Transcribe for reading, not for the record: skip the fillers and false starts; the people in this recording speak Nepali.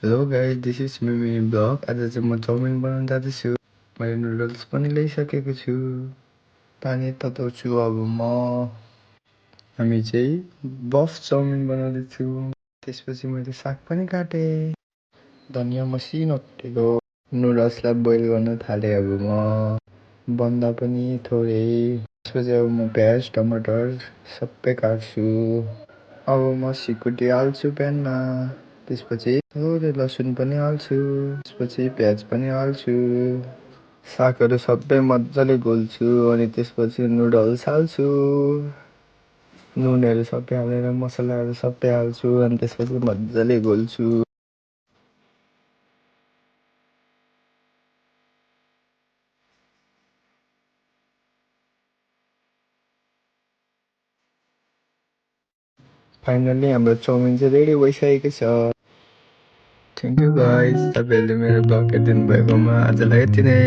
हेलो गाइस, दिस इज मिमी ब्लग। आज चाहिँ म चाउमिन बनाउन जाँदैछु। मैले नुडल्स पनि ल्याइसकेको छु। पानी तताउँछु अब म। हामी चाहिँ बफ चाउमिन बनाउँदैछु। त्यसपछि मैले साग पनि काटेँ। धनियाँ मसिनो कुटेको। नुडल्सलाई बोइल गर्न थालेँ अब म। बन्दा पनि थोरै। त्यसपछि अब म प्याज टमाटर सबै काट्छु। अब म सिकुटी हाल्छु प्यानमा। त्यसपछि थोरै लसुन पनि हाल्छु। त्यसपछि प्याज पनि हाल्छु। सागहरू सबै मजाले घोल्छु अनि त्यसपछि नुडल्स हाल्छु। नुनहरू सबै हालेर मसलाहरू सबै हाल्छु अनि त्यसपछि मजाले घोल्छु। फाइनली हाम्रो चाउमिन चाहिँ रेडी भइसकेको छ। थ्याङ्क यू गाइस, तपाईँहरूले मेरो ब्लग हेरिदिनु भएकोमा। आजलाई यति नै।